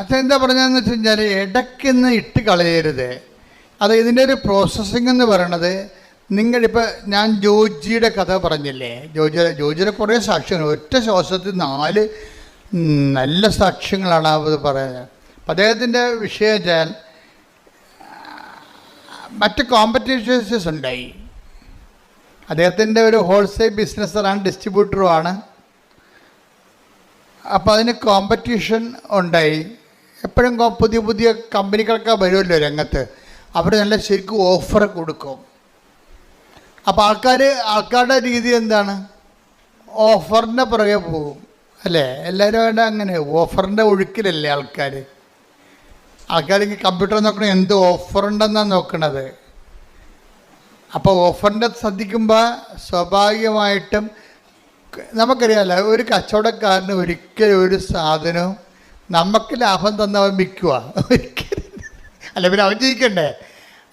അതെന്താ പറഞ്ഞതെന്ന് വെച്ച് കഴിഞ്ഞാൽ ഇടയ്ക്കൊന്ന് ഇട്ട് കളയരുത്. അത് ഇതിൻ്റെ ഒരു പ്രോസസ്സിംഗ് എന്ന് പറയണത്, നിങ്ങളിപ്പോൾ ഞാൻ ജോജിയുടെ കഥ പറഞ്ഞില്ലേ, ജോജിയുടെ കുറേ സാക്ഷ്യങ്ങൾ, ഒറ്റ ശ്വാസത്തിൽ 4 നല്ല സാക്ഷ്യങ്ങളാണ് അത് പറയുന്നത്. അപ്പം അദ്ദേഹത്തിൻ്റെ വിഷയം വെച്ചാൽ മറ്റ് കോമ്പറ്റീഷൻസ് ഉണ്ടായി. അദ്ദേഹത്തിൻ്റെ ഒരു ഹോൾസെയിൽ ബിസിനസ്സറാണ്, ഡിസ്ട്രിബ്യൂട്ടറുമാണ്. അപ്പോൾ അതിന് കോമ്പറ്റീഷൻ ഉണ്ടായി. എപ്പോഴും പുതിയ പുതിയ കമ്പനികളൊക്കെ വരുമല്ലോ രംഗത്ത്, അവർ നല്ല ശരിക്കും ഓഫർ കൊടുക്കും. അപ്പോൾ ആൾക്കാരുടെ രീതി എന്താണ്? ഓഫറിൻ്റെ പുറകെ പോകും അല്ലേ? എല്ലാവരും അങ്ങനെ ഓഫറിൻ്റെ ഒഴുക്കിലല്ലേ ആൾക്കാർ കമ്പ്യൂട്ടർ നോക്കണം, എന്ത് ഓഫറുണ്ടെന്നാണ് നോക്കണത്. അപ്പോൾ ഓഫറിൻ്റെ ശ്രദ്ധിക്കുമ്പോൾ സ്വാഭാവികമായിട്ടും നമുക്കറിയാമല്ലോ, ഒരു കച്ചവടക്കാരന് ഒരിക്കലും ഒരു സാധനവും നമുക്ക് ലാഭം തന്നവൻ വിൽക്കുക ഒരിക്കലും അല്ല, പിന്നെ അവൻ ജയിക്കണ്ടേ.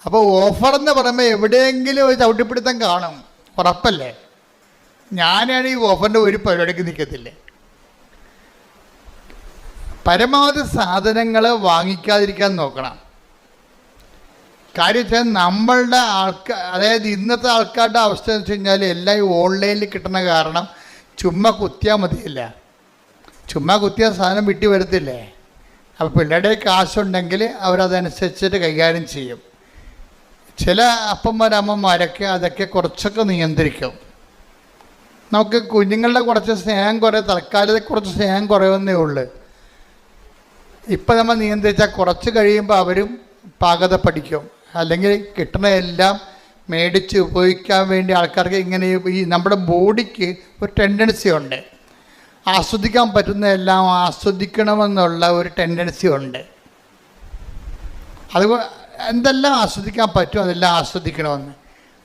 അപ്പോൾ ഓഫറെന്ന് പറയുമ്പോൾ എവിടെയെങ്കിലും ഒരു ചവിട്ടിപ്പിടുത്തം കാണും, ഉറപ്പല്ലേ? ഞാനാണ് ഈ ഓഫറിൻ്റെ ഒരു പരിപാടിക്ക് നിൽക്കത്തില്ലേ. പരമാവധി സാധനങ്ങൾ വാങ്ങിക്കാതിരിക്കാൻ നോക്കണം. കാര്യം വെച്ചാൽ നമ്മളുടെ അതായത് ഇന്നത്തെ ആൾക്കാരുടെ അവസ്ഥ എന്ന് വെച്ച് കഴിഞ്ഞാൽ എല്ലാം ഈ ഓൺലൈനിൽ കിട്ടുന്ന കാരണം ചുമ്മാ കുത്തിയാൽ മതിയില്ല. ചുമ്മാ കുത്തിയാൽ സാധനം വിട്ടി വരത്തില്ലേ. അപ്പോൾ പിള്ളേരുടെ കാശുണ്ടെങ്കിൽ അവരതനുസരിച്ചിട്ട് കൈകാര്യം ചെയ്യും. ചില അമ്മമാരൊക്കെ അതൊക്കെ കുറച്ചൊക്കെ നിയന്ത്രിക്കും. നമുക്ക് കുഞ്ഞുങ്ങളുടെ കുറച്ച് സ്നേഹം തൽക്കാലത്തെ കുറച്ച് സ്നേഹം കുറയുന്നേ ഉള്ളൂ. ഇപ്പം നമ്മൾ നിയന്ത്രിച്ചാൽ കുറച്ച് കഴിയുമ്പോൾ അവരും പാകത പഠിക്കും. അല്ലെങ്കിൽ കിട്ടുന്ന എല്ലാം മേടിച്ച് ഉപയോഗിക്കാൻ വേണ്ടി ആൾക്കാർക്ക് ഇങ്ങനെ ഈ നമ്മുടെ ബോഡിക്ക് ഒരു ടെൻഡൻസി ഉണ്ട്, ആസ്വദിക്കാൻ പറ്റുന്ന എല്ലാം ആസ്വദിക്കണമെന്നുള്ള ഒരു ടെൻഡൻസി ഉണ്ട്. അത് എന്തെല്ലാം ആസ്വദിക്കാൻ പറ്റും അതെല്ലാം ആസ്വദിക്കണമെന്ന്.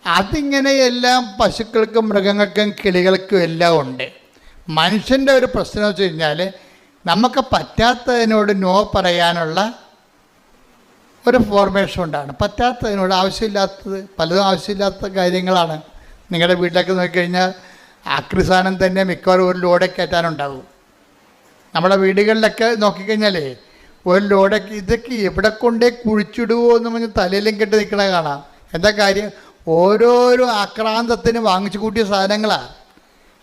അതിങ്ങനെ എല്ലാം പശുക്കൾക്കും മൃഗങ്ങൾക്കും കിളികൾക്കും എല്ലാം ഉണ്ട്. മനുഷ്യൻ്റെ ഒരു പ്രശ്നം വെച്ച് കഴിഞ്ഞാൽ നമുക്ക് പറ്റാത്തതിനോട് നോ പറയാനുള്ള ഒരു ഫോർമേഷൻ ഉണ്ടാണ്. പറ്റാത്തതിനോട് ആവശ്യമില്ലാത്തത് പലതും ആവശ്യമില്ലാത്ത കാര്യങ്ങളാണ്. നിങ്ങളുടെ വീട്ടിലൊക്കെ നോക്കിക്കഴിഞ്ഞാൽ ആക്രി സാധനം തന്നെ മിക്കവാറും ഒരു ലോഡെ കയറ്റാനുണ്ടാകും. നമ്മുടെ വീടുകളിലൊക്കെ നോക്കിക്കഴിഞ്ഞാലേ ഒരു ലോഡൊക്കെ ഇതൊക്കെ എവിടെ കൊണ്ടേ കുഴിച്ചിടുവോ എന്ന് പറഞ്ഞ് തലയിലും കെട്ടി നിൽക്കണ കാണാം. എന്താ കാര്യം? ഓരോരോ ആക്രാന്തത്തിന് വാങ്ങിച്ചു കൂട്ടിയ സാധനങ്ങളാണ്.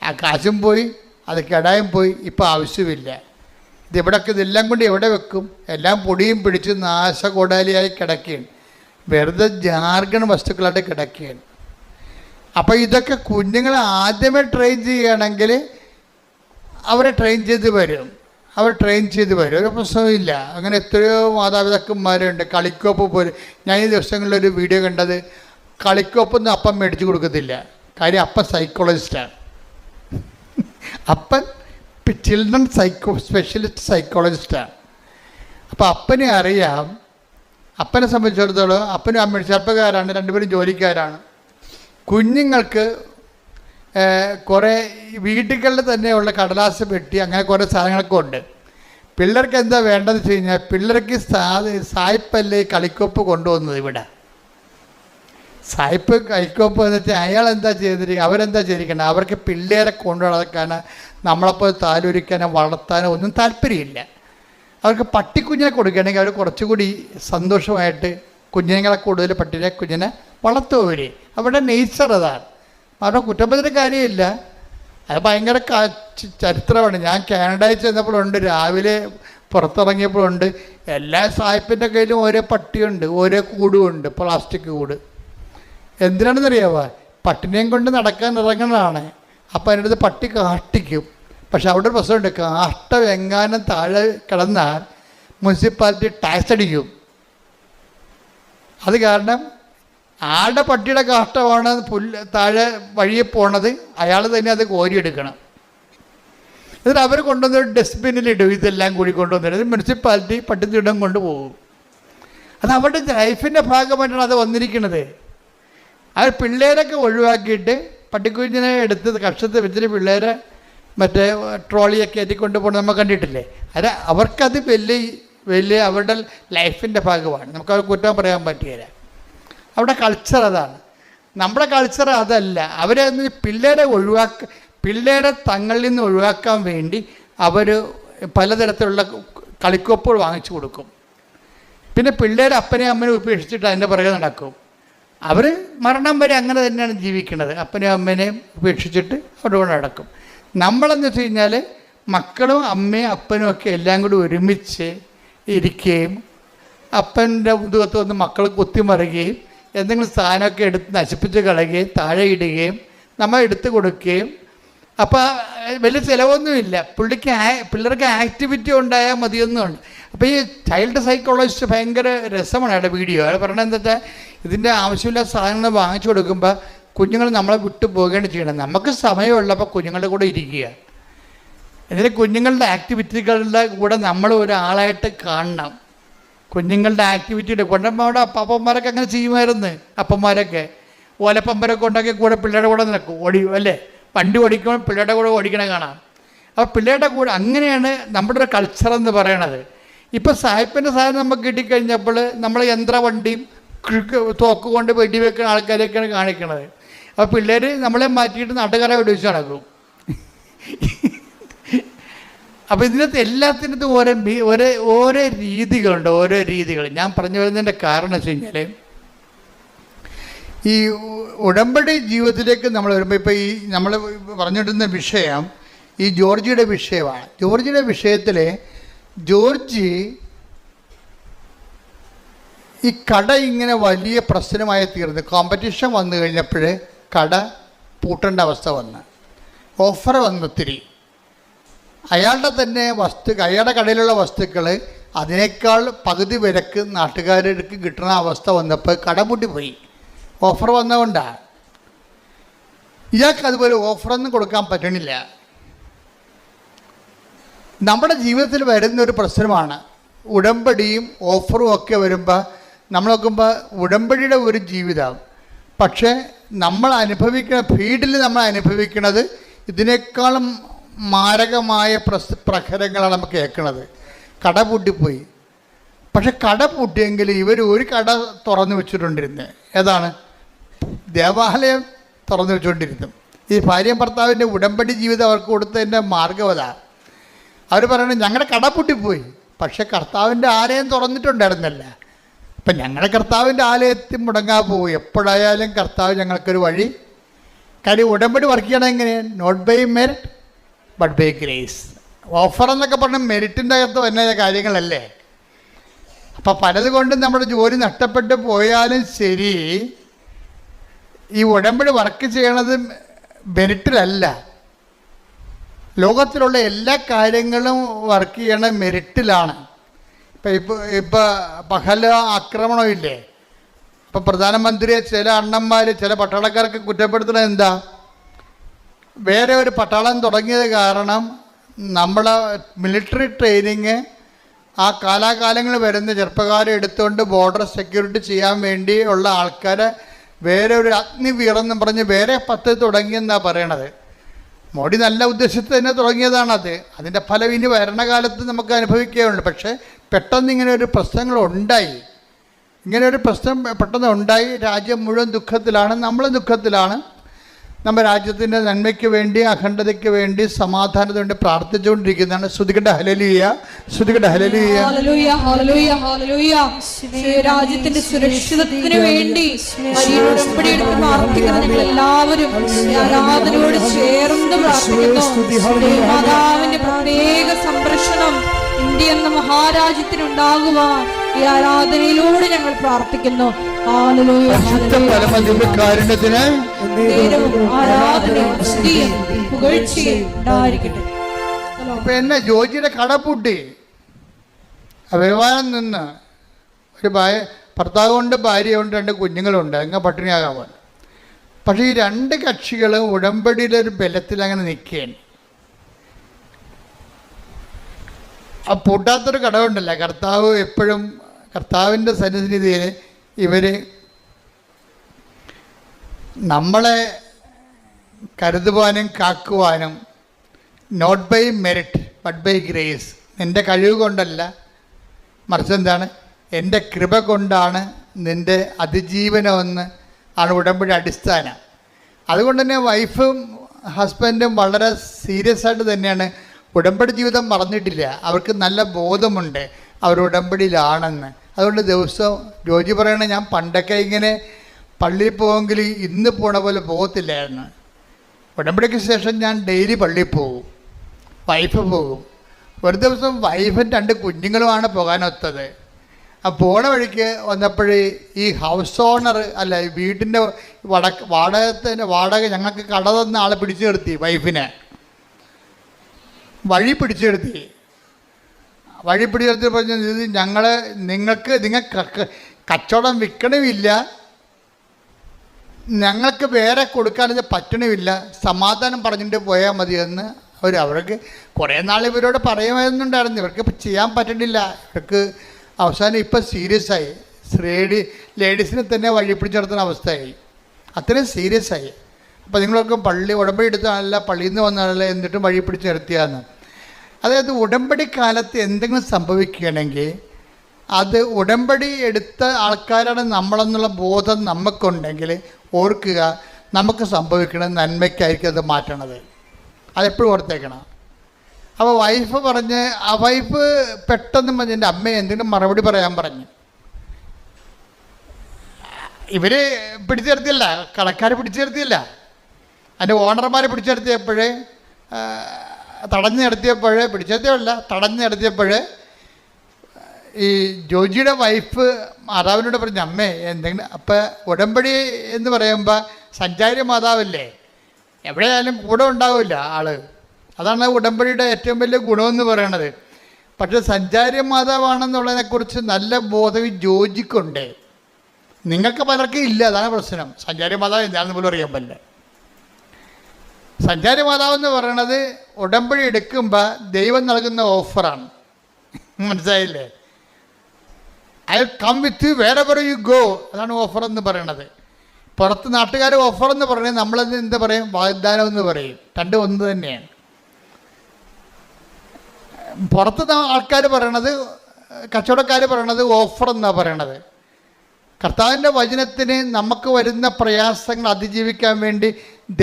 ആ കാശും പോയി, അത് കെടായും പോയി, ഇപ്പോൾ ആവശ്യമില്ല. ഇതെല്ലാം കൊണ്ട് എവിടെ വെക്കും? എല്ലാം പൊടിയും പിടിച്ച് നാശകോടാലിയായി കിടക്കുകയാണ്, വെറുതെ ജാർഗൺ വസ്തുക്കളായിട്ട് കിടക്കുകയാണ്. അപ്പോൾ ഇതൊക്കെ കുഞ്ഞുങ്ങളെ ആദ്യമേ ട്രെയിൻ ചെയ്യുകയാണെങ്കിൽ അവരെ ട്രെയിൻ ചെയ്ത് വരും. ഒരു പ്രശ്നമില്ല. അങ്ങനെ എത്രയോ മാതാപിതാക്കന്മാരുണ്ട്. കളിക്കോപ്പ് പോലും ഞാൻ ഈ ദിവസങ്ങളിലൊരു വീഡിയോ കണ്ടത്, കളിക്കോപ്പൊന്നും അപ്പം മേടിച്ച് കൊടുക്കത്തില്ല. കാര്യം അപ്പൻ സൈക്കോളജിസ്റ്റാണ്. അപ്പൻ ചിൽഡ്രൻ സ്പെഷ്യലിസ്റ്റ് സൈക്കോളജിസ്റ്റാണ്. അപ്പോൾ അപ്പനെ അറിയാം. അപ്പനെ സംബന്ധിച്ചിടത്തോളം അപ്പനും അമ്മയും ചെറുപ്പക്കാരാണ്, രണ്ടുപേരും ജോലിക്കാരാണ്. കുഞ്ഞുങ്ങൾക്ക് കുറേ വീടുകളിൽ തന്നെയുള്ള കടലാസ് പെട്ടി അങ്ങനെ കുറേ സാധനങ്ങളൊക്കെ ഉണ്ട്. പിള്ളേർക്ക് എന്താ വേണ്ടതെന്ന് വെച്ച് കഴിഞ്ഞാൽ പിള്ളേർക്ക് സായിപ്പല്ലേ കളിക്കോപ്പ് കൊണ്ടുവന്നത്. ഇവിടെ സായിപ്പ് കളിക്കോപ്പ് എന്ന് വെച്ചാൽ അയാൾ എന്താ ചെയ്തിരിക്കുക, അവരെന്താ ചെയ്തിരിക്കണം, അവർക്ക് പിള്ളേരെ കൊണ്ടു നടക്കാനോ നമ്മളപ്പോൾ താലോലിക്കാനോ വളർത്താനോ ഒന്നും താല്പര്യമില്ല. അവർക്ക് പട്ടിക്കുഞ്ഞിനെ കൊടുക്കുകയാണെങ്കിൽ അവർ കുറച്ചുകൂടി സന്തോഷമായിട്ട് കുഞ്ഞുങ്ങളെ കൂടുതൽ കുഞ്ഞിനെ വളർത്തുവർ. അവരുടെ നേച്ചർ അതാണ്. അവരുടെ കുറ്റപ്പെടുത്തിൻ്റെ കാര്യമില്ല. അത് ഭയങ്കര ചരിത്രമാണ്. ഞാൻ കാനഡയിൽ ചെന്നപ്പോഴുണ്ട്, രാവിലെ പുറത്തിറങ്ങിയപ്പോഴുണ്ട്, എല്ലാ സായിപ്പിൻ്റെ കയ്യിലും ഓരോ പട്ടിയുണ്ട്, ഓരോ കൂടുമുണ്ട്, പ്ലാസ്റ്റിക് കൂട്. എന്തിനാണെന്നറിയാമോ? പട്ടിനെയും കൊണ്ട് നടക്കാൻ ഇറങ്ങുന്നതാണ്. അപ്പോൾ അതിൻ്റെ അടുത്ത് പട്ടി കാഷ്ടിക്കും. പക്ഷെ അവിടെ ഒരു പ്രശ്നമുണ്ട്, കാഷ്ടം എങ്ങാനും താഴെ കിടന്നാൽ മുനിസിപ്പാലിറ്റി ടാക്സ് അടിക്കും. അത് കാരണം ആളുടെ പട്ടിയുടെ കാഷ്ടമാണ് താഴെ വഴിയെ പോണത്, അയാൾ തന്നെ അത് കോരിയെടുക്കണം. എന്നിട്ട് അവർ കൊണ്ടുവന്നൊരു ഡസ്റ്റ്ബിന്നിലിടും. ഇതെല്ലാം കൂടി കൊണ്ടുവന്നിട്ട് മുനിസിപ്പാലിറ്റി പട്ടിത്തിടം കൊണ്ടുപോകും. അത് അവരുടെ ലൈഫിൻ്റെ ഭാഗമായിട്ടാണ് അത് വന്നിരിക്കുന്നത്. അവർ പിള്ളേരൊക്കെ ഒഴിവാക്കിയിട്ട് പട്ടിക്കുഞ്ഞിനെ എടുത്ത് കക്ഷത്ത് വെച്ചിട്ട് പിള്ളേരെ മറ്റേ ട്രോളിയൊക്കെ കയറ്റിക്കൊണ്ട് പോകുന്നത് നമ്മൾ കണ്ടിട്ടില്ലേ. അത് അവർക്കത് വലിയ അവരുടെ ലൈഫിൻ്റെ ഭാഗമാണ്. നമുക്കത് കുറ്റം പറയാൻ പറ്റുകയില്ല. അവിടെ കൾച്ചർ അതാണ്. നമ്മുടെ കൾച്ചർ അതല്ല. അവരെ പിള്ളേരെ തങ്ങളിൽ നിന്ന് ഒഴിവാക്കാൻ വേണ്ടി അവർ പലതരത്തിലുള്ള കളിക്കോപ്പുകൾ വാങ്ങിച്ചു കൊടുക്കും. പിന്നെ പിള്ളേർ അപ്പനെയും അമ്മനെ ഉപേക്ഷിച്ചിട്ട് അതിൻ്റെ പുറകെ നടക്കും. അവർ മരണം വരെ അങ്ങനെ തന്നെയാണ് ജീവിക്കുന്നത്. അപ്പനെയും അമ്മേനെയും ഉപേക്ഷിച്ചിട്ട് അവിടെ കൂടെ നടക്കും. നമ്മളെന്ന് വെച്ച് കഴിഞ്ഞാൽ മക്കളും അമ്മയും അപ്പനും ഒക്കെ എല്ലാം കൂടി ഒരുമിച്ച് ഇരിക്കുകയും അപ്പൻ്റെ മുതുകത്ത് വന്ന് മക്കൾ കുത്തിമറിയുകയും എന്തെങ്കിലും സാധനമൊക്കെ എടുത്ത് നശിപ്പിച്ച് കളയുകയും താഴെ ഇടുകയും നമ്മൾ എടുത്തു കൊടുക്കുകയും. അപ്പോൾ വലിയ ചിലവൊന്നുമില്ല. പിള്ളേർക്ക് ആക്ടിവിറ്റി ഉണ്ടായാൽ മതിയൊന്നുമുണ്ട്. അപ്പോൾ ഈ ചൈൽഡ് സൈക്കോളജിസ്റ്റ് ഭയങ്കര രസമാണ് അയാളുടെ വീഡിയോ. അയാൾ പറഞ്ഞത് എന്താ വെച്ചാൽ ഇതിൻ്റെ ആവശ്യമില്ലാത്ത സാധനങ്ങൾ വാങ്ങിച്ചു കൊടുക്കുമ്പോൾ കുഞ്ഞുങ്ങൾ നമ്മളെ വിട്ടു പോവുകയാണ് ചെയ്യണം. നമുക്ക് സമയമുള്ളപ്പോൾ കുഞ്ഞുങ്ങളുടെ കൂടെ ഇരിക്കുക. ഇതിന് കുഞ്ഞുങ്ങളുടെ ആക്ടിവിറ്റികളുടെ കൂടെ നമ്മൾ ഒരാളായിട്ട് കാണണം. കുഞ്ഞുങ്ങളുടെ ആക്ടിവിറ്റിയുടെ കൊണ്ടുമ്പോൾ അവിടെ അപ്പന്മാരൊക്കെ അങ്ങനെ ചെയ്യുമായിരുന്നു. അപ്പന്മാരൊക്കെ ഓലപ്പമ്പരൊക്കെ ഉണ്ടാക്കി കൂടെ പിള്ളേരുടെ കൂടെ നടക്കും, അല്ലേ? വണ്ടി ഓടിക്കുമ്പോൾ പിള്ളേരുടെ കൂടെ ഓടിക്കണ കാണാം. അപ്പോൾ പിള്ളേരുടെ കൂടെ അങ്ങനെയാണ് നമ്മുടെ ഒരു കൾച്ചർ എന്ന് പറയണത്. ഇപ്പോൾ സായിപ്പിൻ്റെ സാധനം നമുക്ക് കിട്ടിക്കഴിഞ്ഞപ്പോൾ നമ്മൾ യന്ത്രവണ്ടിയും തോക്ക് കൊണ്ട് വെടിവെക്കുന്ന ആൾക്കാരെയൊക്കെയാണ് കാണിക്കണത്. അപ്പോൾ പിള്ളേർ നമ്മളെ മാറ്റിയിട്ട് നാട്ടുകാരെ വെടിവെച്ച് നടക്കും. അപ്പോൾ ഇതിനകത്ത് എല്ലാത്തിനകത്തും ഓരോ രീതികളുണ്ട്, ഓരോ രീതികൾ. ഞാൻ പറഞ്ഞു വരുന്നതിൻ്റെ കാരണം വെച്ച് കഴിഞ്ഞാൽ ഈ ഉടമ്പടി ജീവിതത്തിലേക്ക് നമ്മൾ വരുമ്പോൾ ഇപ്പോൾ ഈ നമ്മൾ പറഞ്ഞിട്ടുന്ന വിഷയം ഈ ജോർജിയുടെ വിഷയമാണ്. ജോർജിയുടെ വിഷയത്തിൽ ജോർജ് ഈ കട ഇങ്ങനെ വലിയ പ്രശ്നമായി തീർന്നു. കോമ്പറ്റീഷൻ വന്നു കഴിഞ്ഞപ്പോൾ കട പൂട്ടേണ്ട അവസ്ഥ വന്ന് ഓഫർ വന്നു ഒത്തിരി. അയാളുടെ തന്നെ അയാളുടെ കടയിലുള്ള വസ്തുക്കൾ അതിനേക്കാൾ പകുതി വിലക്ക് നാട്ടുകാർക്ക് കിട്ടുന്ന അവസ്ഥ വന്നപ്പോൾ കട പൂട്ടിപ്പോയി. ഓഫർ വന്നതുകൊണ്ടാണ്. ഇയാൾക്ക് അതുപോലെ ഓഫറൊന്നും കൊടുക്കാൻ പറ്റണില്ല. നമ്മുടെ ജീവിതത്തിൽ വരുന്നൊരു പ്രശ്നമാണ് ഉടമ്പടിയും ഓഫറും ഒക്കെ വരുമ്പോൾ നമ്മൾ നോക്കുമ്പോൾ ഉടമ്പടിയുടെ ഒരു ജീവിതം, പക്ഷേ നമ്മൾ അനുഭവിക്കുന്ന ഫീൽഡിൽ നമ്മൾ അനുഭവിക്കുന്നത് ഇതിനേക്കാളും മാരകമായ പ്രഹരങ്ങളാണ് നമുക്ക് കേൾക്കുന്നത്. കട പൂട്ടിപ്പോയി. പക്ഷെ കട പൂട്ടിയെങ്കിൽ ഇവർ ഒരു കട തുറന്നു വെച്ചിട്ടുണ്ടിരുന്നത്. ഏതാണ്? ദേവാലയം തുറന്നു വെച്ചുകൊണ്ടിരുന്നു. ഈ ഭാര്യയും ഭർത്താവിൻ്റെ ഉടമ്പടി ജീവിതം അവർക്ക് കൊടുത്തതിൻ്റെ മാർഗം അതാണ്. അവർ പറയുന്നത് ഞങ്ങളുടെ കട പൂട്ടിപ്പോയി, പക്ഷെ കർത്താവിൻ്റെ ആലയം തുറന്നിട്ടുണ്ടായിരുന്നല്ല. അപ്പം ഞങ്ങളുടെ കർത്താവിൻ്റെ ആലയത്തിൽ മുടങ്ങാൻ പോകും. എപ്പോഴായാലും കർത്താവ് ഞങ്ങൾക്കൊരു വഴി. കാര്യം ഉടമ്പടി വർക്ക് ചെയ്യണം എങ്ങനെയാണ്? Not by merit but by grace. Offer എന്നൊക്കെ പറഞ്ഞാൽ മെറിറ്റിൻ്റെ അകത്ത് വരുന്ന കാര്യങ്ങളല്ലേ. അപ്പം പലതുകൊണ്ടും നമ്മുടെ ജോലി നഷ്ടപ്പെട്ട് പോയാലും ശരി, ഈ ഉടമ്പടി വർക്ക് ചെയ്യണത് മെറിറ്റിലല്ല. ലോകത്തിലുള്ള എല്ലാ കാര്യങ്ങളും വർക്ക് ചെയ്യണ മെറിറ്റിലാണ്. ഇപ്പോൾ പഹല ആക്രമണമില്ലേ? ഇപ്പോൾ പ്രധാനമന്ത്രിയെ ചില അണ്ണന്മാർ ചില പട്ടാളക്കാർക്ക് കുറ്റപ്പെടുത്തുന്നത് എന്താ? വേറെ ഒരു പട്ടാളം തുടങ്ങിയത് കാരണം നമ്മളെ മിലിറ്ററി ട്രെയിനിങ് ആ കാലാകാലങ്ങളിൽ വരുന്ന ചെറുപ്പക്കാരെ എടുത്തുകൊണ്ട് ബോർഡർ സെക്യൂരിറ്റി ചെയ്യാൻ വേണ്ടി ഉള്ള ആൾക്കാരെ വേറെ ഒരു അഗ്നിവീറെന്നും പറഞ്ഞ് വേറെ 10 തുടങ്ങിയെന്നാണ് പറയണത്. മോഡി നല്ല ഉദ്ദേശത്തിൽ തന്നെ തുടങ്ങിയതാണത്. അതിൻ്റെ ഫലം ഇനി ഭരണകാലത്ത് നമുക്ക് അനുഭവിക്കുകയുള്ളൂ. പക്ഷേ പെട്ടെന്ന് ഇങ്ങനെ ഒരു പ്രശ്നങ്ങളുണ്ടായി. ഇങ്ങനെ ഒരു പ്രശ്നം പെട്ടെന്ന് ഉണ്ടായി. രാജ്യം മുഴുവൻ ദുഃഖത്തിലാണ്, നമ്മളും ദുഃഖത്തിലാണ്. നമ്മുടെ രാജ്യത്തിൻ്റെ നന്മയ്ക്ക് വേണ്ടി, അഖണ്ഡതയ്ക്ക് വേണ്ടി, സമാധാനത്തിന് വേണ്ടി പ്രാർത്ഥിച്ചുകൊണ്ടിരിക്കുന്നതാണ്. ശ്രുതികട്ടെ ഹല്ലേലൂയ, ശ്രുതികട്ടെ ഹല്ലേലൂയ, ഹല്ലേലൂയ, ഹല്ലേലൂയ, ഹല്ലേലൂയ. രാജ്യത്തിന്റെ സുരക്ഷിതത്വത്തിന് വേണ്ടി പ്രാർത്ഥിക്കുന്ന നിങ്ങൾ എല്ലാവരും ആരാധനയോട് ചേർന്ന് പ്രാർത്ഥിക്കുന്നു. മാതാവിന്റെ പ്രത്യേക സംരക്ഷണം ഇന്ത്യ എന്ന മഹാരാജ്യത്തിനുണ്ടാകുവാൻ ഈ ആരാധനയിലൂടെ ഞങ്ങൾ പ്രാർത്ഥിക്കുന്നു. എന്നെ ജോജിയുടെ കടപ്പൂട്ടി അഭിമാനം നിന്ന് ഒരു ഭർത്താവ് കൊണ്ട് ഭാര്യയുണ്ട്, 2 കുഞ്ഞുങ്ങളുണ്ട്. അങ്ങനെ പട്ടിണിയാകാൻ. പക്ഷേ ഈ 2 കക്ഷികളും ഉടമ്പടിയുടെ ഒരു ബലത്തിൽ അങ്ങനെ നിൽക്കുകയാണ്. ആ പൂട്ടാത്തൊരു കടവുണ്ടല്ല. കർത്താവ് എപ്പോഴും കർത്താവിൻ്റെ സന്നിധിയിൽ ഇവർ നമ്മളെ കരുതുവാനും കാക്കുവാനും not by merit but by grace, നിൻ്റെ കഴിവ് കൊണ്ടല്ല, മറിച്ച് എന്താണ്, എൻ്റെ കൃപ കൊണ്ടാണ് നിൻ്റെ അതിജീവനമെന്ന് ആണ് ഉടമ്പടി അടിസ്ഥാനം. അതുകൊണ്ട് തന്നെ വൈഫും ഹസ്ബൻഡും വളരെ സീരിയസ് ആയിട്ട് തന്നെയാണ് ഉടമ്പടി ജീവിതം മറന്നിട്ടില്ല. അവർക്ക് നല്ല ബോധമുണ്ട് അവർ ഉടമ്പടിയിലാണെന്ന്. അതുകൊണ്ട് ദിവസം ജോജി പറയണ ഞാൻ പണ്ടൊക്കെ ഇങ്ങനെ പള്ളിയിൽ പോകുമെങ്കിൽ ഇന്ന് പോണ പോലെ പോകത്തില്ലായിരുന്നു. ഉടമ്പടിക്ക് ശേഷം ഞാൻ ഡെയിലി പള്ളിയിൽ പോകും, വൈഫ് പോകും. ഒരു ദിവസം വൈഫും 2 കുഞ്ഞുങ്ങളുമാണ് പോകാനൊത്തത്. ആ പോണ വഴിക്ക് വന്നപ്പോഴേ ഈ ഹൗസ് ഓണർ അല്ല വീട്ടിൻ്റെ വാടക ഞങ്ങൾക്ക് കട തന്ന ആളെ പിടിച്ചു നിർത്തി. വൈഫിനെ വഴി പിടിച്ചു നിർത്തി പറഞ്ഞു, ഇത് നിങ്ങൾക്ക് കച്ചവടം വിൽക്കണമില്ല, ഞങ്ങൾക്ക് വേറെ കൊടുക്കാനത് പറ്റണമില്ല, സമാധാനം പറഞ്ഞിട്ട് പോയാൽ മതിയെന്ന് അവർക്ക് കുറേ നാൾ ഇവരോട് പറയുമായിരുന്നുണ്ടായിരുന്നു. ഇവർക്ക് ഇപ്പം ചെയ്യാൻ പറ്റണില്ല. ഇവർക്ക് അവസാനം ഇപ്പം സീരിയസ് ആയി. ലേഡീസിനെ തന്നെ വഴി പിടിച്ചു നിർത്തുന്ന അവസ്ഥയായി. അത്രയും സീരിയസ് ആയി. അപ്പോൾ നിങ്ങളൊക്കെ ഉടമ്പടി എടുത്താണല്ല, പള്ളിയിൽ നിന്ന് വന്നാണല്ല, എന്നിട്ടും വഴി പിടിച്ച് നിർത്തിയാന്ന്. അതായത് ഉടമ്പടി കാലത്ത് എന്തെങ്കിലും സംഭവിക്കുകയാണെങ്കിൽ അത് ഉടമ്പടി എടുത്ത ആൾക്കാരാണ് നമ്മളെന്നുള്ള ബോധം നമുക്കുണ്ടെങ്കിൽ ഓർക്കുക, നമുക്ക് സംഭവിക്കണ നന്മയ്ക്കായിരിക്കും അത് മാറ്റണത്. അതെപ്പോഴും ഓർത്തേക്കണം. അപ്പോൾ വൈഫ് പെട്ടെന്ന് പറഞ്ഞ് എൻ്റെ അമ്മയെ എന്തെങ്കിലും മറുപടി പറയാൻ പറഞ്ഞു. ഇവർ പിടിച്ചു നിർത്തിയല്ല, കടക്കാർ പിടിച്ചു നിർത്തിയല്ല, അതിൻ്റെ ഓണർമാർ പിടിച്ചു നിർത്തിയപ്പോഴേ തടഞ്ഞു നിർത്തിയപ്പോൾ ഈ ജോജിയുടെ വൈഫ് മാതാവിനോട് പറഞ്ഞു, അമ്മേ എന്തെങ്കിലും. അപ്പം ഉടമ്പടി എന്ന് പറയുമ്പോൾ സഞ്ചാരി മാതാവല്ലേ, എവിടെയായാലും കൂടെ ഉണ്ടാവില്ല ആള്. അതാണ് ഉടമ്പടിയുടെ ഏറ്റവും വലിയ ഗുണമെന്ന് പറയണത്. പക്ഷെ സഞ്ചാരി മാതാവാണെന്നുള്ളതിനെക്കുറിച്ച് നല്ല ബോധം ജോജിക്കുണ്ട്. നിങ്ങൾക്ക് പലർക്കും ഇല്ല, അതാണ് പ്രശ്നം. സഞ്ചാരി മാതാവ് എന്താണെന്ന് പോലും അറിയാൻ പറ്റില്ല. സഞ്ചാരി മാതാവെന്ന് പറയണത് ഉടമ്പടി എടുക്കുമ്പോൾ ദൈവം നൽകുന്ന ഓഫറാണ്. മനസ്സിലായില്ലേ? I will come with you wherever you go, അതാണ് ഓഫർ എന്ന് പറയണത്. പുറത്ത് നാട്ടുകാർ ഓഫർ എന്ന് പറയുന്നത് നമ്മളത് എന്താ പറയും, വാഗ്ദാനം എന്ന് പറയും. രണ്ടും ഒന്ന് തന്നെയാണ്. പുറത്ത് ആൾക്കാർ പറയണത്, കച്ചവടക്കാർ പറയണത് ഓഫർ എന്നാണ് പറയണത്. കർത്താവിൻ്റെ വചനത്തിന് നമുക്ക് വരുന്ന പ്രയാസങ്ങൾ അതിജീവിക്കാൻ വേണ്ടി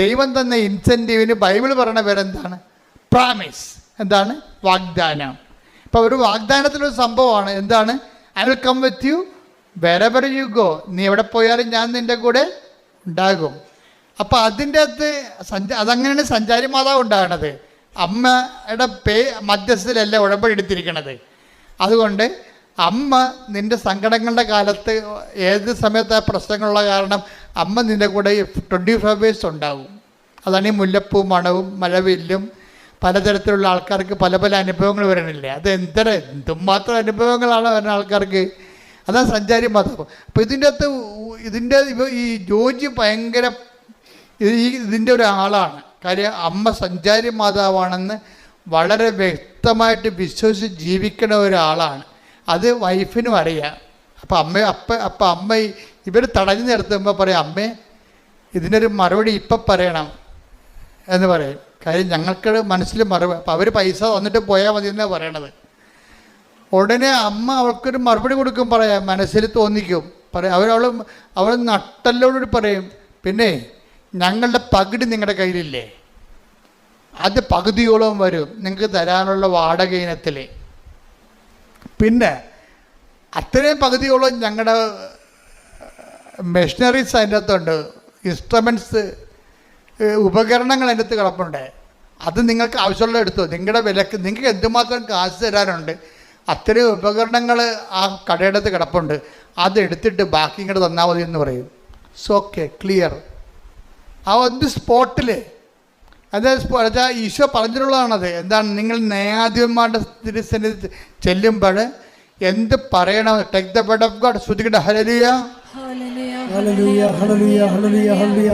ദൈവം തന്ന ഇൻസെൻറ്റീവിന് ബൈബിൾ പറയണ പേരെന്താണ്? പ്രാമിസ്. എന്താണ്? വാഗ്ദാനം. ഇപ്പോൾ ഒരു വാഗ്ദാനത്തിലൊരു സംഭവമാണ്. എന്താണ്? I will come with you wherever you go. നീ എവിടെ പോയാലും ഞാൻ നിൻ്റെ കൂടെ ഉണ്ടാകും. അപ്പോൾ അതിൻ്റെ അകത്ത് അതങ്ങനെയാണ് സഞ്ചാരി മാതാവ് ഉണ്ടാകണത്. അമ്മയുടെ മധ്യസ്ഥയിലല്ല ഉടമ്പടി എടുത്തിരിക്കണത്. അതുകൊണ്ട് അമ്മ നിൻ്റെ സങ്കടങ്ങളുടെ കാലത്ത് ഏത് സമയത്ത് ആ പ്രശ്നങ്ങളുള്ള കാരണം അമ്മ നിൻ്റെ കൂടെ 24 hours ഉണ്ടാവും. അതാണ് ഈ മുല്ലപ്പൂ മണവും മഴവില്ലും പലതരത്തിലുള്ള ആൾക്കാർക്ക് പല പല അനുഭവങ്ങൾ വരണില്ലേ. അത് എന്തുമാത്രം അനുഭവങ്ങളാണ് വരുന്ന ആൾക്കാർക്ക്. അതാണ് സഞ്ചാരി മാതാവ്. അപ്പോൾ ഇതിൻ്റെ ഈ ജോജി ഭയങ്കര ഇതിൻ്റെ ഒരാളാണ്. കാര്യം അമ്മ സഞ്ചാരി മാതാവാണെന്ന് വളരെ വ്യക്തമായിട്ട് വിശ്വസിച്ച് ജീവിക്കുന്ന ഒരാളാണ്. അത് വൈഫിനും അറിയാം. അപ്പം അമ്മ ഇവർ തടഞ്ഞു നിർത്തുമ്പോൾ പറയും, അമ്മേ ഇതിനൊരു മറുപടി ഇപ്പം പറയണം എന്ന് പറയും. കാര്യം ഞങ്ങൾക്ക് മനസ്സിൽ മറുപടി. അപ്പം അവർ പൈസ തന്നിട്ട് പോയാൽ മതി എന്നാണ് പറയണത്. ഉടനെ അമ്മ അവൾക്കൊരു മറുപടി കൊടുക്കും. പറയാം, മനസ്സിൽ തോന്നിക്കും. പറയാം, അവൾ നട്ടല്ലോട് പറയും, പിന്നെ ഞങ്ങളുടെ പകുതി നിങ്ങളുടെ കയ്യിലില്ലേ, അത് പകുതിയോളം വരും നിങ്ങൾക്ക് തരാനുള്ള വാടക ഇനത്തിൽ. പിന്നെ അത്രയും പകുതിയോളം ഞങ്ങളുടെ മെഷീനറീസ് അതിൻ്റെ അകത്തുണ്ട്, ഇൻസ്ട്രുമെൻറ്റ്സ്, ഉപകരണങ്ങൾ അതിൻ്റെ അകത്ത് കിടപ്പുണ്ട്. അത് നിങ്ങൾക്ക് ആവശ്യമുള്ള എടുത്തു. നിങ്ങളുടെ വിലക്ക് നിങ്ങൾക്ക് എന്തുമാത്രം കാശ് തരാനുണ്ട് അത്രയും ഉപകരണങ്ങൾ ആ കടയുടെ അകത്ത് കിടപ്പുണ്ട്. അതെടുത്തിട്ട് ബാക്കി ഇങ്ങോട്ട് തന്നാൽ മതി എന്ന് പറയും. So okay, clear. ആ ഒന്ന് സ്പോട്ടിൽ അതായത് ഈശോ പറഞ്ഞിട്ടുള്ളതാണത്. എന്താണ്? നിങ്ങൾ ന്യായാധിപന്മാരുടെ തിരുസന്നിധി ചെല്ലുമ്പോൾ എന്ത് പറയണം? Take the word of God. ശ്രുതികട hallelujah hallelujah hallelujah hallelujah hallelujah.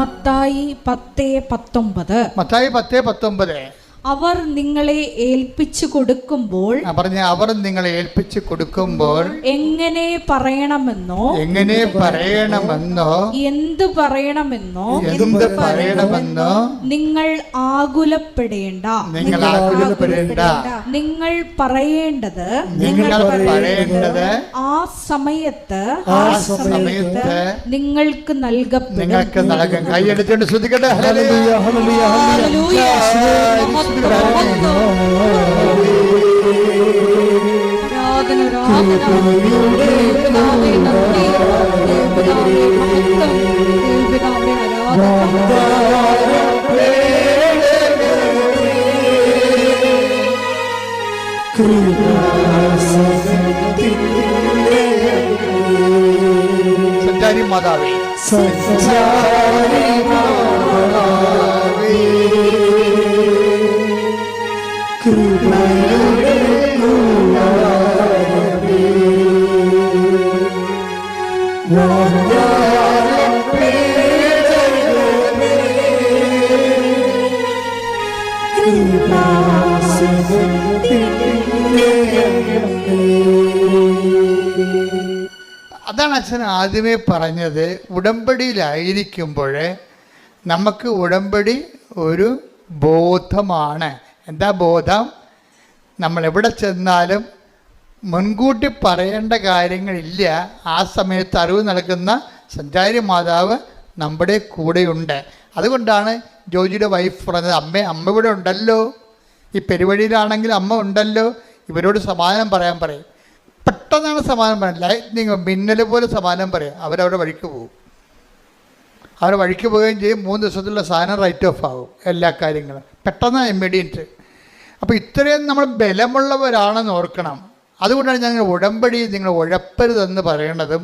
Mathai 10:19 അവർ നിങ്ങളെ ഏൽപ്പിച്ചു കൊടുക്കുമ്പോൾ എങ്ങനെ പറയണമെന്നോ എന്ത് പറയണമെന്നോ നിങ്ങൾ ആകുലപ്പെടേണ്ട. നിങ്ങൾ പറയേണ്ടത് ആ സമയത്ത് നിങ്ങൾക്ക് നൽകപ്പെടും. സഞ്ചാരി മാതാവേ, അതാണ് അച്ഛൻ ആദ്യമേ പറഞ്ഞത്. ഉടമ്പടിയിലായിരിക്കുമ്പോൾ നമുക്ക് ഉടമ്പടി ഒരു ബോധമാണ്. എന്താ ബോധം? നമ്മൾ എവിടെ ചെന്നാലും മുൻകൂട്ടി പറയേണ്ട കാര്യങ്ങളില്ല. ആ സമയത്ത് അറിവ് നൽകുന്ന സഞ്ചാരി മാതാവ് നമ്മുടെ കൂടെയുണ്ട്. അതുകൊണ്ടാണ് ജോജിയുടെ വൈഫ് പറഞ്ഞത്, അമ്മ ഇവിടെ ഉണ്ടല്ലോ, ഈ പെരുവഴിയിലാണെങ്കിൽ അമ്മ ഉണ്ടല്ലോ, ഇവരോട് സമാധാനം പറയാൻ പറയും. പെട്ടെന്നാണ് സമാധാനം പറയാം. ലൈറ്റ്നിങ് മിന്നൽ പോലെ സമാധാനം പറയാം. അവരവരുടെ വഴിക്ക് പോകും. അവരുടെ വഴിക്ക് പോവുകയും ചെയ്യും. 3 ദിവസത്തിലുള്ള സാധനം റൈറ്റ് ഓഫ് ആകും. എല്ലാ കാര്യങ്ങളും പെട്ടെന്ന് ഇമ്മീഡിയറ്റ്. അപ്പോൾ ഇത്രയും നമ്മൾ ബലമുള്ളവരാണെന്ന് ഓർക്കണം. അതുകൊണ്ടാണ് ഞങ്ങൾ ഉടമ്പടി നിങ്ങൾ ഉഴപ്പരുതെന്ന് പറയണതും.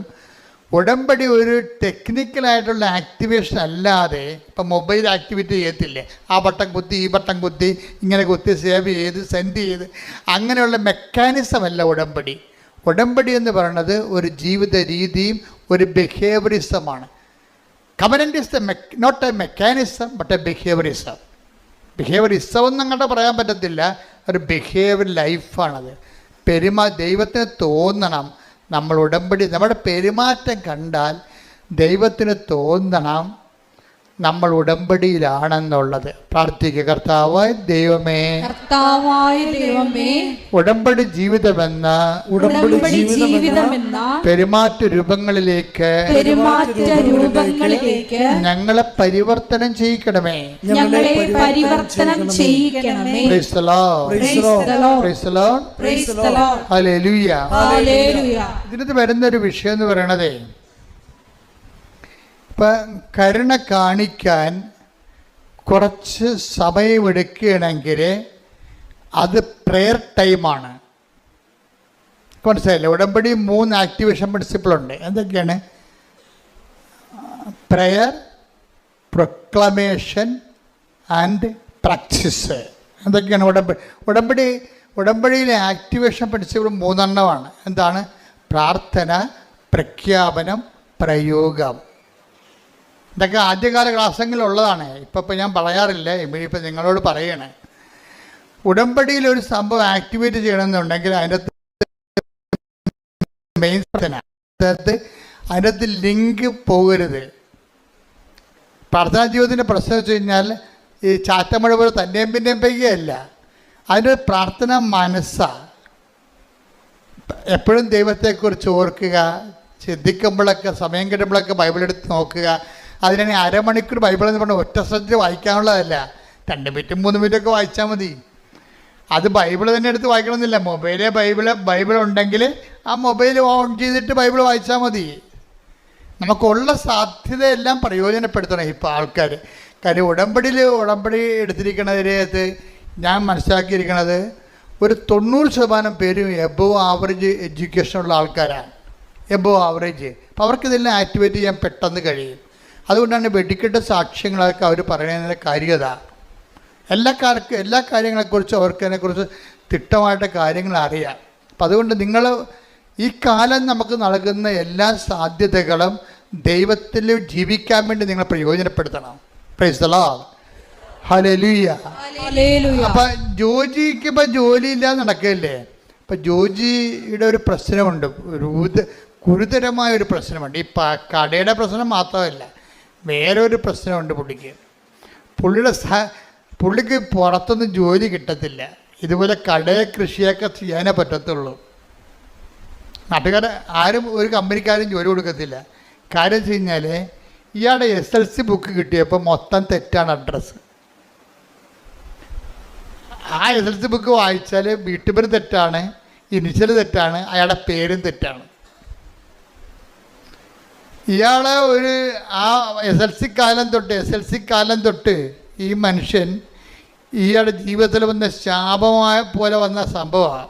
ഉടമ്പടി ഒരു ടെക്നിക്കലായിട്ടുള്ള ആക്ടിവേഷൻ അല്ലാതെ, ഇപ്പം മൊബൈൽ ആക്ടിവിറ്റി ചെയ്യത്തില്ലേ, ആ ബട്ടൺ കുത്തി ഈ ബട്ടൺ കുത്തി ഇങ്ങനെ കുത്തി സേവ് ചെയ്ത് സെൻഡ് ചെയ്ത്, അങ്ങനെയുള്ള മെക്കാനിസം അല്ല ഉടമ്പടി. ഉടമ്പടി എന്ന് പറയുന്നത് ഒരു ജീവിത രീതിയും ഒരു ബിഹേവിയറിസമാണ്. Covenant is not a mechanism but a behaviourism. Behaviourism ഒന്നും അങ്ങോട്ട് പറയാൻ പറ്റത്തില്ല. ഒരു ബിഹേവിയർ ലൈഫാണത്. ദൈവത്തിന് തോന്നണം നമ്മൾ ഉടമ്പടി, നമ്മുടെ പെരുമാറ്റം കണ്ടാൽ ദൈവത്തിന് തോന്നണം നമ്മൾ ഉടമ്പടിയിലാണെന്നുള്ളത്. പ്രാർത്ഥിക്കുക. കർത്താവായ ദൈവമേ, ഉടമ്പടി ജീവിതമെന്ന പെരുമാറ്റ രൂപങ്ങളിലേക്ക് ഞങ്ങളെ പരിവർത്തനം ചെയ്യിക്കണമേ. ഹല്ലേലൂയ. ഇതിനകത്ത് വരുന്നൊരു വിഷയം എന്ന് പറയണതേ, ഇപ്പം കരുണ കാണിക്കാൻ കുറച്ച് സമയമെടുക്കുകയാണെങ്കിൽ അത് പ്രെയർ ടൈമാണ്. മനസ്സിലായില്ലേ? ഉടമ്പടി 3 ആക്ടിവേഷൻ പ്രിൻസിപ്പിളുണ്ട്. എന്തൊക്കെയാണ്? Prayer, proclamation and practice. എന്തൊക്കെയാണ് ഉടമ്പടിയിലെ ആക്ടിവേഷൻ പ്രിൻസിപ്പിൾ 3 എണ്ണമാണ്. എന്താണ്? പ്രാർത്ഥന, പ്രഖ്യാപനം, പ്രയോഗം. ഇതൊക്കെ ആദ്യകാല ക്ലാസ്സെങ്കിലുള്ളതാണ്. ഇപ്പം ഞാൻ പറയാറില്ല. ഇപ്പം നിങ്ങളോട് പറയണേ, ഉടമ്പടിയിൽ ഒരു സംഭവം ആക്ടിവേറ്റ് ചെയ്യണമെന്നുണ്ടെങ്കിൽ അതിനകത്ത് മെയിൻ അതിനകത്ത് ലിങ്ക് പോകരുത്. പ്രാർത്ഥനാ ജീവിതത്തിൻ്റെ പ്രശ്നം വെച്ച് കഴിഞ്ഞാൽ ഈ ചാറ്റമഴ പോലെ തന്നെയും പിന്നെയും പെയ്യുകയല്ല. അതിൻ്റെ പ്രാർത്ഥന മനസ്സാണ്. എപ്പോഴും ദൈവത്തെക്കുറിച്ച് ഓർക്കുക, ചിന്തിക്കുമ്പോഴൊക്കെ സമയം കിട്ടുമ്പോഴൊക്കെ ബൈബിൾ എടുത്ത് നോക്കുക. അതിനാണ് 1/2 മണിക്കൂർ ബൈബിൾ എന്ന് പറഞ്ഞാൽ ഒറ്റ ശ്രദ്ധ വായിക്കാനുള്ളതല്ല. 2 മിനിറ്റും 3 മിനിറ്റൊക്കെ വായിച്ചാൽ മതി. അത് ബൈബിൾ തന്നെ എടുത്ത് വായിക്കണമെന്നില്ല. ബൈബിൾ ഉണ്ടെങ്കിൽ ആ മൊബൈൽ ഓൺ ചെയ്തിട്ട് ബൈബിൾ വായിച്ചാൽ മതി. നമുക്കുള്ള സാധ്യതയെല്ലാം പ്രയോജനപ്പെടുത്തണം ഇപ്പോൾ ആൾക്കാർ. കാര്യം ഉടമ്പടി എടുത്തിരിക്കുന്നതിനകത്ത് ഞാൻ മനസ്സിലാക്കിയിരിക്കുന്നത് ഒരു 90% പേരും എബോവ് ആവറേജ് എഡ്യൂക്കേഷനുള്ള ആൾക്കാരാണ്. Above average. അപ്പോൾ അവർക്കിതെല്ലാം ആക്ടിവേറ്റ് ചെയ്യാൻ പെട്ടെന്ന് കഴിയും. അതുകൊണ്ടാണ് വെടിക്കെട്ട സാക്ഷ്യങ്ങളൊക്കെ അവർ പറയുന്നതിൻ്റെ കാര്യത. എല്ലാ കാര്യങ്ങളെക്കുറിച്ചും അവർക്കതിനെക്കുറിച്ച് തിട്ടമായിട്ട് കാര്യങ്ങൾ അറിയാം. അപ്പം അതുകൊണ്ട് നിങ്ങൾ ഈ കാലം നമുക്ക് നൽകുന്ന എല്ലാ സാധ്യതകളും ദൈവത്തിൽ ജീവിക്കാൻ വേണ്ടി നിങ്ങൾ പ്രയോജനപ്പെടുത്തണം. Praise the Lord. ഹല്ലേലൂയ. അപ്പം ജോജിക്ക് ഇപ്പം ജോലിയില്ലാതെ നടക്കുകയല്ലേ. അപ്പം ജോജിയുടെ ഒരു പ്രശ്നമുണ്ട്, ഗുരുതരമായൊരു പ്രശ്നമുണ്ട്. ഈ കടയുടെ പ്രശ്നം മാത്രമല്ല, വേറൊരു പ്രശ്നമുണ്ട് പുള്ളിക്ക്. പുള്ളിക്ക് പുറത്തൊന്നും ജോലി കിട്ടത്തില്ല. ഇതുപോലെ കടയെ കൃഷിയൊക്കെ ചെയ്യാനേ പറ്റത്തുള്ളൂ. നാട്ടുകാർ ആരും ഒരു കമ്പനിക്കാരും ജോലി കൊടുക്കത്തില്ല. കാര്യം വെച്ച് കഴിഞ്ഞാൽ ഇയാളുടെ SLC ബുക്ക് കിട്ടിയപ്പോൾ മൊത്തം തെറ്റാണ് അഡ്രസ്സ്. ആ SLC ബുക്ക് വായിച്ചാൽ വീട്ടുപേര് തെറ്റാണ്, ഇനിഷ്യൽ തെറ്റാണ്, അയാളുടെ പേരും തെറ്റാണ്. ഇയാളെ ഒരു ആ SLC കാലം തൊട്ട് ഈ മനുഷ്യൻ ഇയാളുടെ ജീവിതത്തിൽ വന്ന ശാപമായ പോലെ വന്ന സംഭവമാണ്.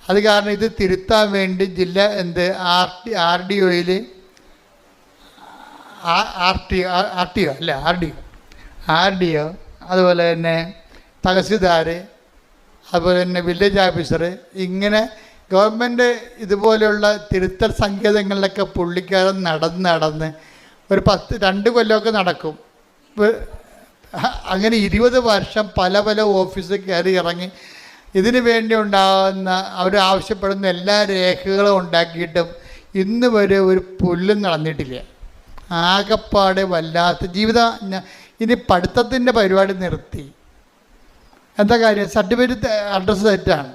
അത് കാരണം ഇത് തിരുത്താൻ വേണ്ടി ജില്ല RDO അതുപോലെ തന്നെ തഹസിൽദാർ, അതുപോലെ തന്നെ വില്ലേജ് ഓഫീസർ, ഇങ്ങനെ ഗവൺമെൻറ് ഇതുപോലെയുള്ള തിരുത്തൽ സങ്കേതങ്ങളിലൊക്കെ പുള്ളിക്കാരൻ നടന്ന് ഒരു 2 കൊല്ലമൊക്കെ നടക്കും. അങ്ങനെ 20 വർഷം പല ഓഫീസിൽ കയറി ഇറങ്ങി ഇതിനു വേണ്ടി ഉണ്ടാകുന്ന അവർ ആവശ്യപ്പെടുന്ന എല്ലാ രേഖകളും ഉണ്ടാക്കിയിട്ടും ഇന്ന് വരെ ഒരു പുല്ലും നടന്നിട്ടില്ല. ആകെപ്പാടെ വല്ലാത്ത ജീവിതം. ഇനി പഠിത്തത്തിൻ്റെ പരിപാടി നിർത്തി. എന്താ കാര്യം? സർട്ടിഫിക്കറ്റ് അഡ്രസ്സ് തെറ്റാണ്.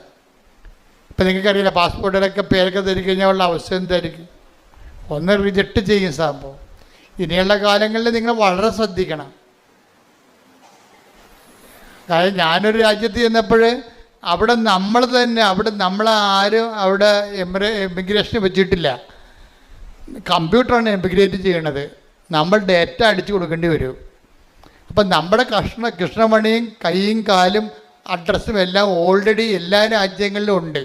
ഇപ്പം നിങ്ങൾക്കറിയില്ല, പാസ്പോർട്ടിലൊക്കെ പേരൊക്കെ തരിക്കഴിഞ്ഞാൽ ഉള്ള അവസ്ഥ എന്തായിരിക്കും? ഒന്ന് റിജക്റ്റ് ചെയ്യും സംഭവം. ഇനിയുള്ള കാലങ്ങളിൽ നിങ്ങൾ വളരെ ശ്രദ്ധിക്കണം. കാര്യം ഞാനൊരു രാജ്യത്ത് ചെന്നപ്പോൾ അവിടെ നമ്മളാരും അവിടെ എമിഗ്രേഷൻ വെച്ചിട്ടില്ല. കമ്പ്യൂട്ടറാണ് എമിഗ്രേറ്റ് ചെയ്യണത്. നമ്മൾ ഡേറ്റ അടിച്ചു കൊടുക്കേണ്ടി വരും. അപ്പം നമ്മുടെ കൃഷ്ണമണിയും കൈയും കാലും അഡ്രസ്സും എല്ലാം ഓൾറെഡി എല്ലാ രാജ്യങ്ങളിലും ഉണ്ട്.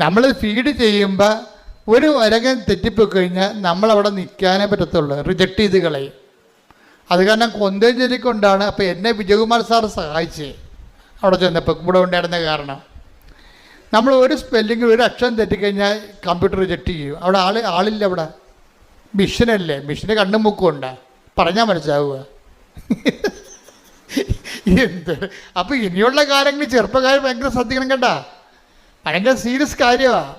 നമ്മൾ ഫീഡ് ചെയ്യുമ്പോൾ ഒരു വരകം തെറ്റിപ്പോയി കഴിഞ്ഞാൽ നമ്മളവിടെ നിൽക്കാനേ പറ്റത്തുള്ളൂ, റിജക്റ്റ് ചെയ്ത് കളയും. അത് കാരണം കൊന്തേഞ്ചേരിക്കൊണ്ടാണ്. അപ്പോൾ എന്നെ വിജയകുമാർ സാർ സഹായിച്ചേ അവിടെ ചെന്നപ്പോൾ കൂടെ ഉണ്ടായിരുന്ന കാരണം. നമ്മൾ ഒരു സ്പെല്ലിങ് ഒരു അക്ഷരം തെറ്റിക്കഴിഞ്ഞാൽ കമ്പ്യൂട്ടർ റിജക്റ്റ് ചെയ്യും. അവിടെ ആളില്ല. അവിടെ മിഷനല്ലേ, മിഷന് കണ്ണും മുക്കും ഉണ്ടാ, പറഞ്ഞാൽ മനസ്സിലാവുക. എന്ത് അപ്പോൾ ഇനിയുള്ള കാര്യങ്ങൾ ചെറുപ്പക്കാർ ഭയങ്കര ശ്രദ്ധിക്കണം കേട്ടാ. ഭയങ്കര സീരിയസ് കാര്യമാണ്.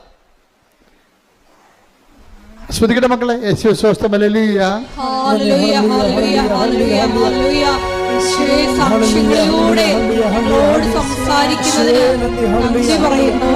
ശ്രദ്ധിക്കട്ടെ മക്കളെ. സാക്ഷ്യങ്ങളിലൂടെ സംസാരിക്കുന്നതിന് പറയുന്നു.